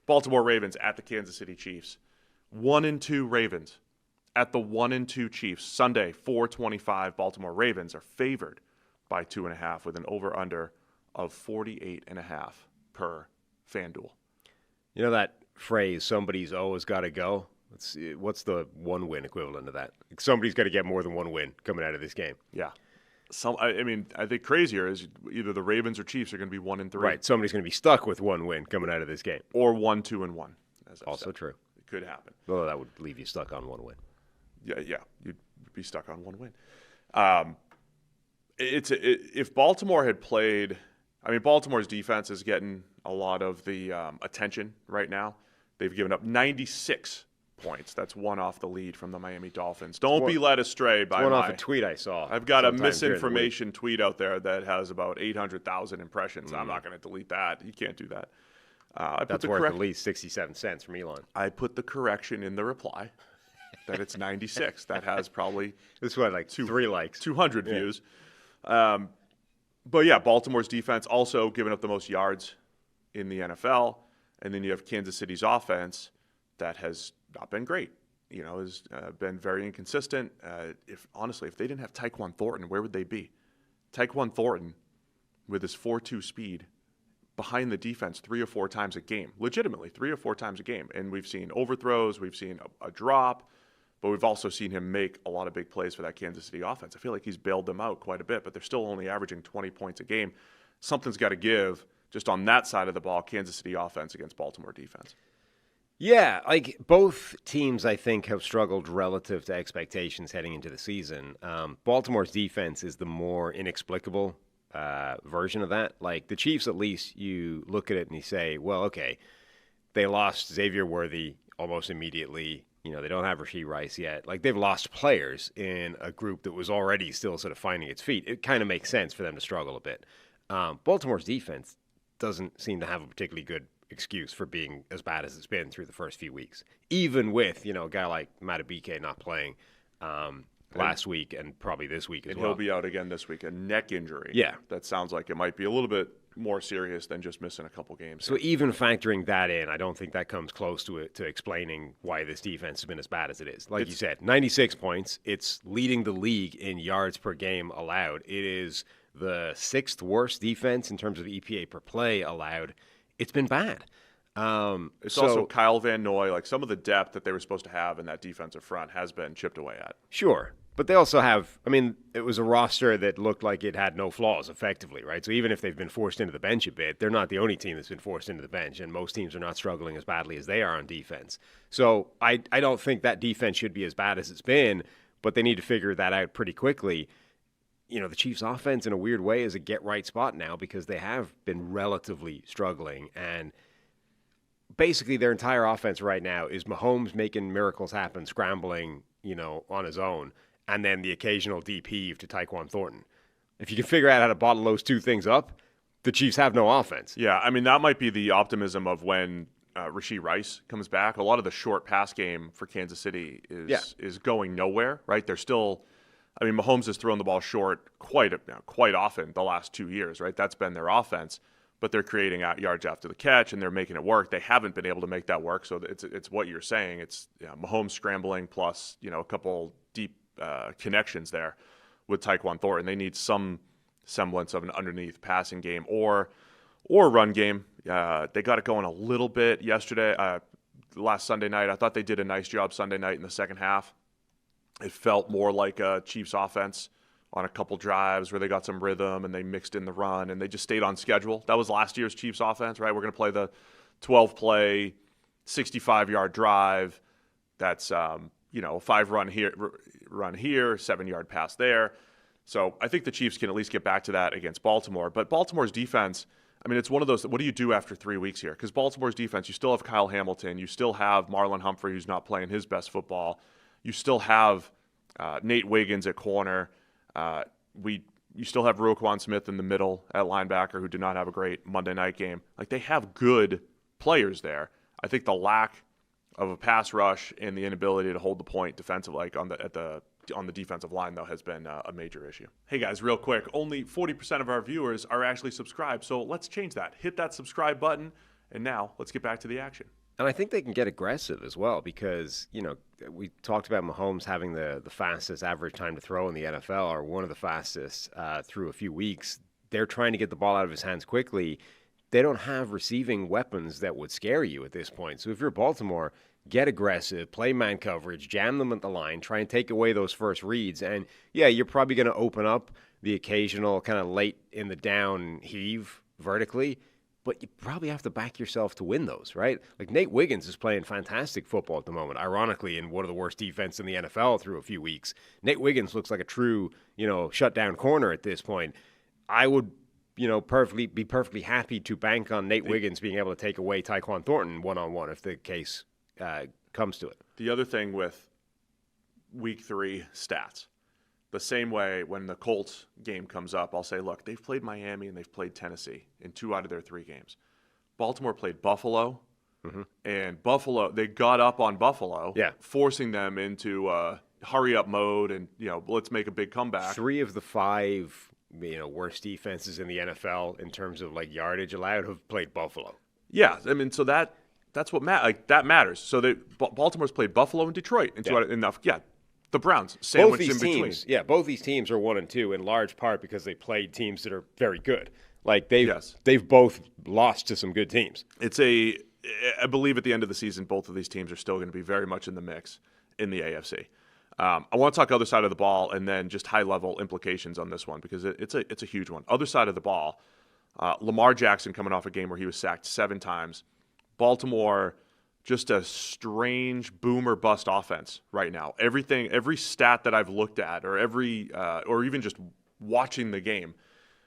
Baltimore Ravens at the Kansas City Chiefs. 1-2 Ravens at the 1-2 Chiefs. Sunday, 4:25. Baltimore Ravens are favored by 2.5 with an over-under of 48.5 per FanDuel. You know that phrase, somebody's always got to go? What's the one win equivalent of that? Somebody's got to get more than one win coming out of this game. Yeah. I think crazier is either the Ravens or Chiefs are going to be 1-3. Right. Somebody's going to be stuck with one win coming out of this game. Or 1-2-1. Also true. It could happen. Well, that would leave you stuck on one win. Yeah. You'd be stuck on one win. If Baltimore had played, Baltimore's defense is getting a lot of the attention right now. They've given up 96 points. That's one off the lead from the Miami Dolphins. Don't be led astray by one off a tweet I saw. I've got a misinformation tweet out there that has about 800,000 impressions. I'm not going to delete that. You can't do that. That's worth at least 67 cents from Elon. I put the correction in the reply that it's 96. That has probably this is what, like 3 likes, 200 views. But yeah, Baltimore's defense also giving up the most yards in the NFL, and then you have Kansas City's offense that has not been great. Has been very inconsistent. If they didn't have Tyquan Thornton, where would they be? Tyquan Thornton, with his 4.2 speed, behind the defense 3 or 4 times a game, legitimately 3 or 4 times a game. And we've seen overthrows, we've seen a drop, but we've also seen him make a lot of big plays for that Kansas City offense. I feel like he's bailed them out quite a bit, but they're still only averaging 20 points a game. Something's got to give just on that side of the ball, Kansas City offense against Baltimore defense. Yeah, like both teams, I think, have struggled relative to expectations heading into the season. Baltimore's defense is the more inexplicable version of that. Like the Chiefs, at least you look at it and you say, well, okay, they lost Xavier Worthy almost immediately. They don't have Rashee Rice yet. Like they've lost players in a group that was already still sort of finding its feet. It kind of makes sense for them to struggle a bit. Baltimore's defense doesn't seem to have a particularly good excuse for being as bad as it's been through the first few weeks, even with a guy like Madubuike not playing last week and probably this week as well. And he'll be out again this week, a neck injury. Yeah, that sounds like it might be a little bit more serious than just missing a couple games. So even factoring that in, I don't think that comes close to explaining why this defense has been as bad as it is. Like you said, 96 points. It's leading the league in yards per game allowed. It is the 6th worst defense in terms of EPA per play allowed. It's been bad. It's also Kyle Van Noy. Like some of the depth that they were supposed to have in that defensive front has been chipped away at. Sure. But they also have, it was a roster that looked like it had no flaws effectively, right? So even if they've been forced into the bench a bit, they're not the only team that's been forced into the bench, and most teams are not struggling as badly as they are on defense. So I don't think that defense should be as bad as it's been, but they need to figure that out pretty quickly. The Chiefs' offense, in a weird way, is a get-right spot now because they have been relatively struggling. And basically their entire offense right now is Mahomes making miracles happen, scrambling, on his own, and then the occasional deep heave to Tyquan Thornton. If you can figure out how to bottle those two things up, the Chiefs have no offense. Yeah, that might be the optimism of when Rashee Rice comes back. A lot of the short pass game for Kansas City is going nowhere, right? They're still – Mahomes has thrown the ball short quite often the last 2 years, right? That's been their offense. But they're creating yards after the catch, and they're making it work. They haven't been able to make that work, so it's what you're saying. It's Mahomes scrambling plus a couple deep connections there with Tyquan Thornton. They need some semblance of an underneath passing game or run game. They got it going a little bit yesterday, last Sunday night. I thought they did a nice job Sunday night in the second half. It felt more like a Chiefs offense on a couple drives where they got some rhythm and they mixed in the run and they just stayed on schedule. That was last year's Chiefs offense, right? We're going to play the 12-play, 65-yard drive. That's a 5-run here, 7-yard pass there. So I think the Chiefs can at least get back to that against Baltimore. But Baltimore's defense, it's one of those, what do you do after 3 weeks here? Because Baltimore's defense, you still have Kyle Hamilton. You still have Marlon Humphrey, who's not playing his best football. You still have Nate Wiggins at corner. You still have Roquan Smith in the middle at linebacker, who did not have a great Monday night game. Like, they have good players there. I think the lack of a pass rush and the inability to hold the point defensively, on the defensive line, though, has been a major issue. Hey guys, real quick, only 40% of our viewers are actually subscribed, so let's change that. Hit that subscribe button And now let's get back to the action. And I think they can get aggressive as well because, we talked about Mahomes having the fastest average time to throw in the NFL, or one of the fastest through a few weeks. They're trying to get the ball out of his hands quickly. They don't have receiving weapons that would scare you at this point. So if you're Baltimore, get aggressive, play man coverage, jam them at the line, try and take away those first reads. And, yeah, you're probably going to open up the occasional kind of late in the down heave vertically, but you probably have to back yourself to win those, right? Like Nate Wiggins is playing fantastic football at the moment, ironically, in one of the worst defense in the NFL through a few weeks. Nate Wiggins looks like a true, shutdown corner at this point. I would, be perfectly happy to bank on Nate Wiggins being able to take away Tyquan Thornton one-on-one if the case comes to it. The other thing with week 3 stats, the same way when the Colts game comes up, I'll say, look, they've played Miami and they've played Tennessee in 2 out of their 3 games. Baltimore played Buffalo, and Buffalo, they got up on Buffalo, forcing them into hurry-up mode and, let's make a big comeback. 3 of the 5, worst defenses in the NFL in terms of, yardage allowed have played Buffalo. Yeah, I mean, so that's what that matters. So Baltimore's played Buffalo and Detroit in 2 out of enough. Yeah. The Browns, sandwiched in between. Both these teams are 1-2 in large part because they played teams that are very good. They've both lost to some good teams. I believe at the end of the season, both of these teams are still going to be very much in the mix in the AFC. I want to talk other side of the ball and then just high-level implications on this one because it's a huge one. Other side of the ball, Lamar Jackson coming off a game where he was sacked 7 times. Baltimore, just a strange boom or bust offense right now. Every stat that I've looked at, or or even just watching the game,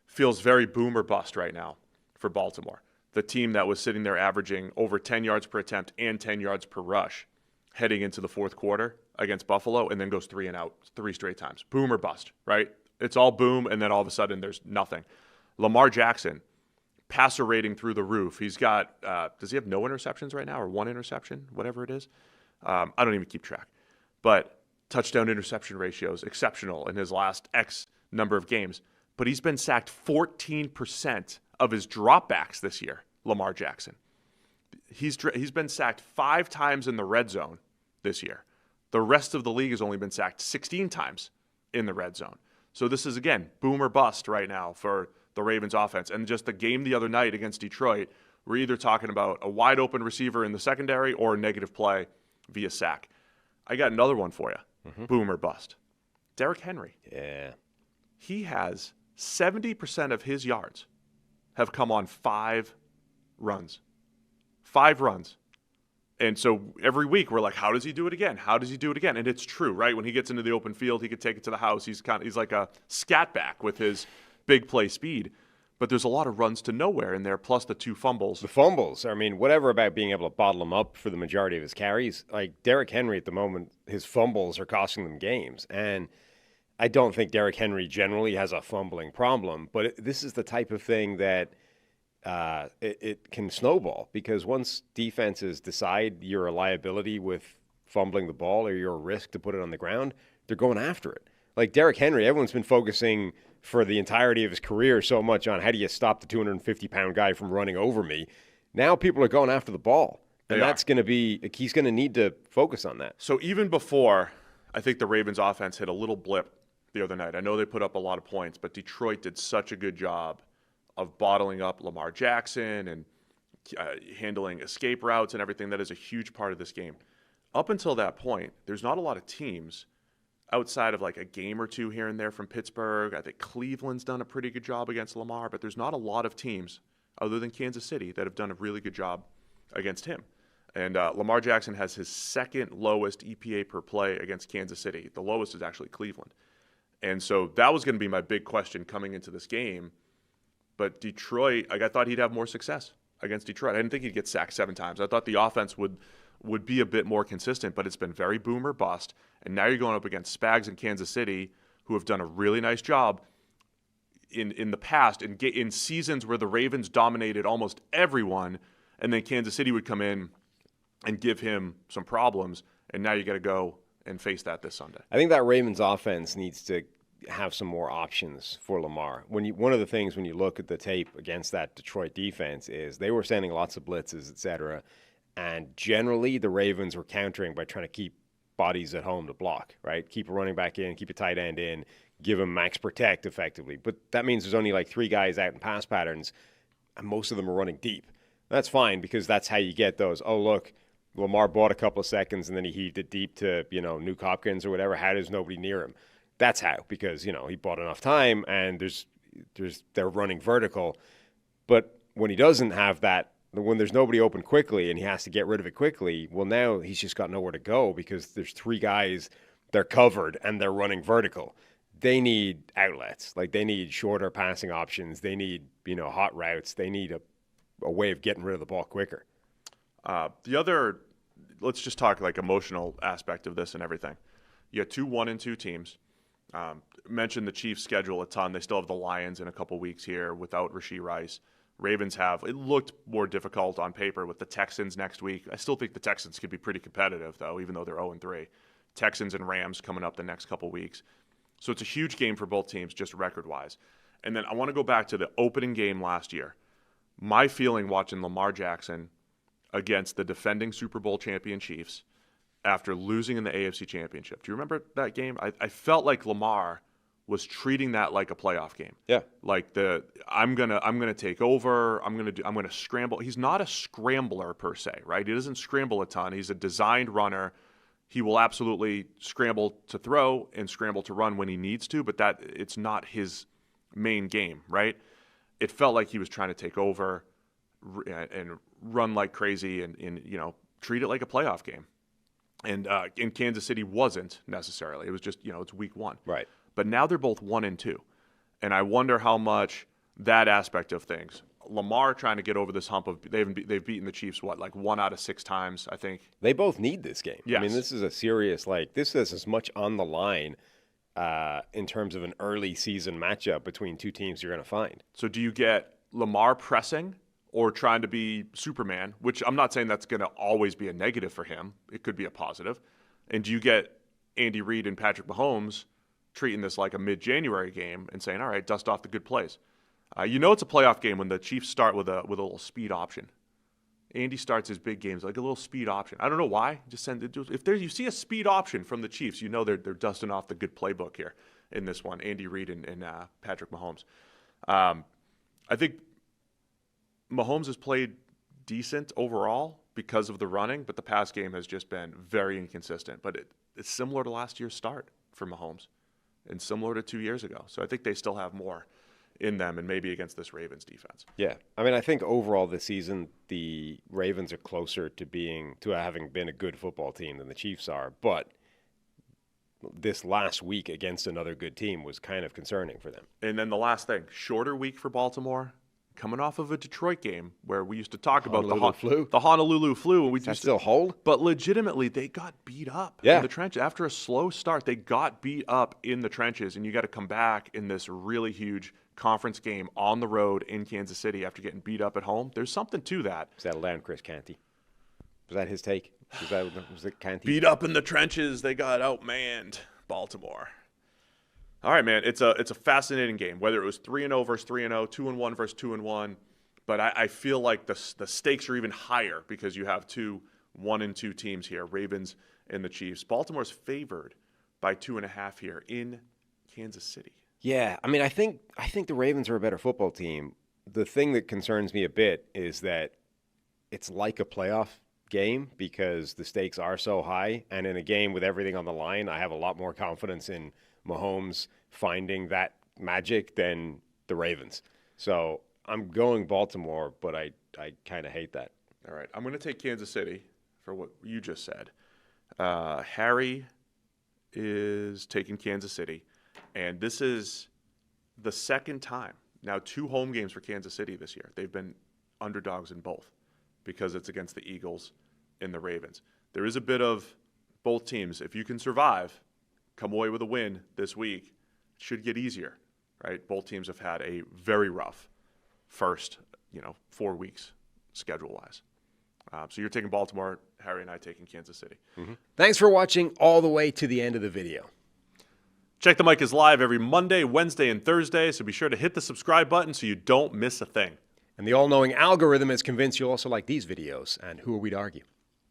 feels very boom or bust right now for Baltimore. The team that was sitting there averaging over 10 yards per attempt and 10 yards per rush heading into the fourth quarter against Buffalo, and then goes 3 and out 3 straight times. Boom or bust, right? It's all boom, and then all of a sudden there's nothing. Lamar Jackson, passer rating through the roof. He's got, does he have no interceptions right now or 1 interception, whatever it is? I don't even keep track. But touchdown interception ratio is exceptional in his last X number of games. But he's been sacked 14% of his dropbacks this year, Lamar Jackson. He's been sacked 5 times in the red zone this year. The rest of the league has only been sacked 16 times in the red zone. So this is, again, boom or bust right now for the Ravens offense. And just the game the other night against Detroit, we're either talking about a wide open receiver in the secondary or a negative play via sack. I got another one for you. Boom or bust. Derrick Henry. Yeah. He has 70% of his yards have come on 5 runs. 5 runs. And so every week we're like, how does he do it again? How does he do it again? And it's true, right? When he gets into the open field, he could take it to the house. He's like a scat back with his big play speed. But there's a lot of runs to nowhere in there, plus the 2 fumbles. The fumbles, I mean, whatever about being able to bottle them up for the majority of his carries. Like Derrick Henry at the moment, his fumbles are costing them games. And I don't think Derrick Henry generally has a fumbling problem, but this is the type of thing that it can snowball, because once defenses decide you're a liability with fumbling the ball or you're a risk to put it on the ground, they're going after it. Like Derrick Henry, everyone's been focusing for the entirety of his career so much on how do you stop the 250-pound guy from running over me. Now people are going after the ball, and that's going to be – he's going to need to focus on that. So even before, I think the Ravens offense hit a little blip the other night. I know they put up a lot of points, but Detroit did such a good job of bottling up Lamar Jackson and handling escape routes and everything. That is a huge part of this game. Up until that point, there's not a lot of teams outside of like a game or 2 here and there from Pittsburgh. I think Cleveland's done a pretty good job against Lamar, but there's not a lot of teams other than Kansas City that have done a really good job against him. And Lamar Jackson has his 2nd lowest EPA per play against Kansas City. The lowest is actually Cleveland. And so that was going to be my big question coming into this game. But Detroit, I thought he'd have more success against Detroit. I didn't think he'd get sacked 7 times. I thought the offense would be a bit more consistent, but it's been very boom or bust. And now you're going up against Spags in Kansas City, who have done a really nice job in the past, in seasons where the Ravens dominated almost everyone, and then Kansas City would come in and give him some problems, and now you got to go and face that this Sunday. I think that Ravens offense needs to have some more options for Lamar. One of the things when you look at the tape against that Detroit defense is they were sending lots of blitzes, et cetera, and generally the Ravens were countering by trying to keep bodies at home to block, right? Keep a running back in, keep a tight end in, give them max protect effectively. But that means there's only like 3 guys out in pass patterns, and most of them are running deep. That's fine because that's how you get those, oh, look, Lamar bought a couple of seconds and then he heaved it deep to, Nuke Hopkins or whatever. How does nobody near him? That's how, because, he bought enough time and they're running vertical. But when he doesn't have that, when there's nobody open quickly and he has to get rid of it quickly, well, now he's just got nowhere to go because there's 3 guys, they're covered and they're running vertical. They need outlets. Like, they need shorter passing options. They need, hot routes. They need a way of getting rid of the ball quicker. The other, let's just talk like emotional aspect of this and everything. You have 2 1-2 teams. Mentioned the Chiefs' schedule a ton. They still have the Lions in a couple weeks here without Rashee Rice. Ravens it looked more difficult on paper with the Texans next week. I still think the Texans could be pretty competitive, though, even though they're 0-3. Texans and Rams coming up the next couple weeks. So it's a huge game for both teams, just record-wise. And then I want to go back to the opening game last year. My feeling watching Lamar Jackson against the defending Super Bowl champion Chiefs after losing in the AFC Championship. Do you remember that game? I felt like Lamar was treating that like a playoff game. Yeah. Like I'm gonna take over. I'm gonna scramble. He's not a scrambler per se, right? He doesn't scramble a ton. He's a designed runner. He will absolutely scramble to throw and scramble to run when he needs to, but it's not his main game, right? It felt like he was trying to take over and run like crazy and treat it like a playoff game. And in Kansas City wasn't necessarily. It was just, it's week 1. Right. But now they're both 1-2. And I wonder how much that aspect of things, Lamar trying to get over this hump of they've beaten the Chiefs, like 1 out of 6 times, I think. They both need this game. Yes. I mean, this is a serious, this is as much on the line in terms of an early season matchup between 2 teams you're going to find. So do you get Lamar pressing or trying to be Superman, which I'm not saying that's going to always be a negative for him. It could be a positive. And do you get Andy Reid and Patrick Mahomes treating this like a mid-January game and saying, all right, dust off the good plays? It's a playoff game when the Chiefs start with a little speed option. Andy starts his big games like a little speed option. I don't know why. Just send it. If you see a speed option from the Chiefs, they're dusting off the good playbook here in this one. Andy Reid and Patrick Mahomes. I think Mahomes has played decent overall because of the running, but the pass game has just been very inconsistent. But it's similar to last year's start for Mahomes and similar to 2 years ago. So I think they still have more in them and maybe against this Ravens defense. Yeah. I mean, I think overall this season, the Ravens are closer to having been a good football team than the Chiefs are. But this last week against another good team was kind of concerning for them. And then the last thing, shorter week for Baltimore. Coming off of a Detroit game where we used to talk about the Honolulu flu. And Does that still hold? But legitimately, they got beat up in the trenches. After a slow start, they got beat up in the trenches, and you got to come back in this really huge conference game on the road in Kansas City after getting beat up at home. There's something to that. Settle down, Chris Canty. Was that his take? Was it Canty? Beat up in the trenches. They got outmanned. Baltimore. All right, man. It's a fascinating game. Whether it was 3-0 versus 3-0, 2-1 versus 2-1, but I feel like the stakes are even higher because you have 2 1-2 teams here, Ravens and the Chiefs. Baltimore's favored by 2.5 here in Kansas City. Yeah, I mean, I think the Ravens are a better football team. The thing that concerns me a bit is that it's like a playoff game because the stakes are so high, and in a game with everything on the line, I have a lot more confidence in Mahomes finding that magic than the Ravens. So I'm going Baltimore, but I kind of hate that. All right. I'm going to take Kansas City for what you just said. Harry is taking Kansas City, and this is the second time. Now, 2 home games for Kansas City this year. They've been underdogs in both because it's against the Eagles and the Ravens. There is a bit of both teams. If you can survive, come away with a win this week, it should get easier, right? Both teams have had a very rough first, 4 weeks schedule-wise. So you're taking Baltimore, Harry and I taking Kansas City. Mm-hmm. Thanks for watching all the way to the end of the video. Check the Mic is live every Monday, Wednesday, and Thursday, so be sure to hit the subscribe button so you don't miss a thing. And the all-knowing algorithm is convinced you'll also like these videos, and who are we to argue?